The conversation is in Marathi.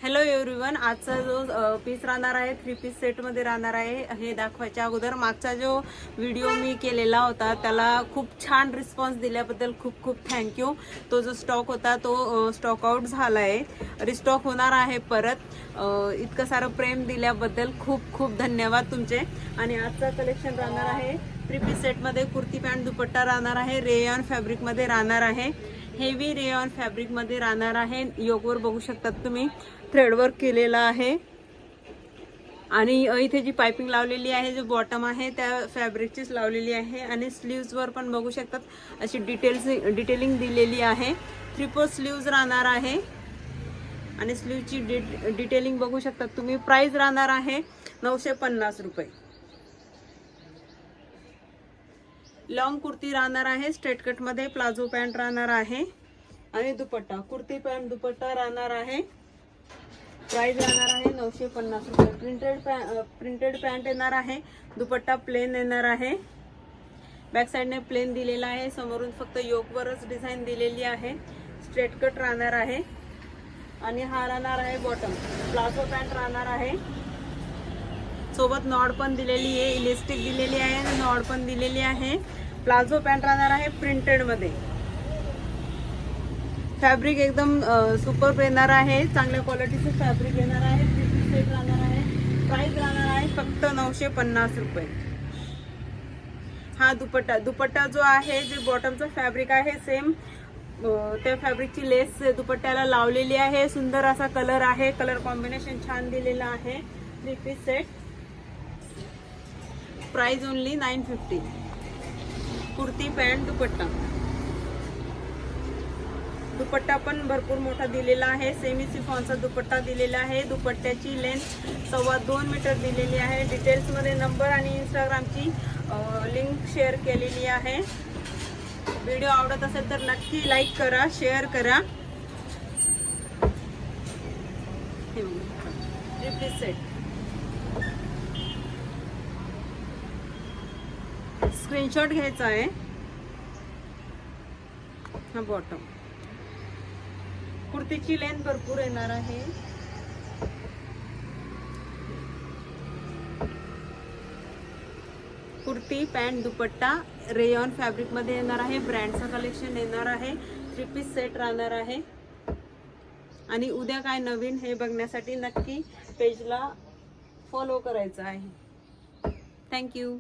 हॅलो एव्हरीवन, आजचा जो पीस राहणार आहे 3 पीस सेटमध्ये राहणार आहे हे दाखवायच्या अगोदर मागचा जो व्हिडिओ मी केलेला होता त्याला खूप छान रिस्पॉन्स दिल्याबद्दल खूप खूप थँक्यू। तो जो स्टॉक होता तो स्टॉक आउट झाला आहे, रिस्टॉक होणार आहे परत। इतकं सारं प्रेम दिल्याबद्दल खूप खूप धन्यवाद तुमचे। आणि आजचा कलेक्शन राहणार आहे 3 पीस सेटमध्ये कुर्ती पॅन्ट दुपट्टा राहणार आहे, रेयॉन फॅब्रिकमध्ये राहणार आहे, हेवी रेयॉन फॅब्रिकमध्ये राहणार आहे। योगवर बघू शकतात तुम्ही थ्रेडवर्क केलेला आहे आणि इथे जी पाइपिंग लावलेली आहे, जो बॉटम आहे त्या फॅब्रिकचीच लावलेली आहे आणि स्लीव्सवर पण बघू शकतात अशी डिटेलिंग दिलेली आहे। 3/4 स्लीव्स राहणार आहे आणि स्लीवची डिटेलिंग बघू शकतात तुम्ही। प्राइस राहणार आहे 950 रुपये। लॉन्ग कुर्ती राहणार आहे स्ट्रेट कट मध्ये, प्लाझो पॅन्ट राहणार आहे आणि दुपट्टा कुर्ती पॅन्ट दुपट्टा राहणार आहे। प्राइस राहणार आहे 950 रुपये। प्रिंटेड पॅन्ट येणार आहे, दुपट्टा प्लेन येणार आहे, बॅक साइडने प्लेन दिलेला आहे, समोरून फक्त योकवरच डिझाईन दिलेली आहे। स्ट्रेट कट राहणार आहे आणि हा राहणार आहे बॉटम। प्लाझो पॅन्ट राहणार आहे, सोबत नॉड पण दिलेली आहे, इलास्टिक दिलेली आहे आणि नॉड पण दिलेली आहे। प्लाझो पॅन्ट राहणार आहे प्रिंटेड मध्ये, फॅब्रिक एकदम सुपर येणार आहे, चांगल्या क्वालिटीचं फॅब्रिक येणार आहे। 3 पीस सेट राहणार आहे, प्राइस राहणार आहे फक्त 950 रुपये। हा दुपट्टा जो आहे, जे बॉटमचं फॅब्रिक आहे सेम त्या फॅब्रिकची लेस दुपट्ट्याला लावलेली आहे। सुंदर असा कलर आहे, कलर कॉम्बिनेशन छान दिलेला आहे। 3 पीस सेट, प्राइस ओनली 950। कुर्ती पॅन्ट दुपट्टा पण भरपूर मोठा दिलेला आहे, सेमी सिफॉनचा दुपट्टा दिलेला आहे। दुपट्ट्याची लेंथ 2.25 मीटर दिलेली आहे। डिटेल्स मध्ये नंबर आणि इंस्टाग्रामची लिंक शेअर केलेली आहे। व्हिडिओ आवडत असेल तर नक्की लाईक करा, शेअर करा। 3 पीस सेट, स्क्रीनशॉट घ्यायचा आहे। हा बॉटम, कुर्तीची लेंथ भरपूर येणार आहे। कुर्ती पॅन्ट दुपट्टा रेयॉन फॅब्रिक मध्ये येणार आहे, ब्रँडचं कलेक्शन येणार आहे। 3 पीस सेट राहणार आहे आणि उद्या काय नवीन हे बघण्यासाठी नक्की पेजला फॉलो करायचं आहे। थँक्यू।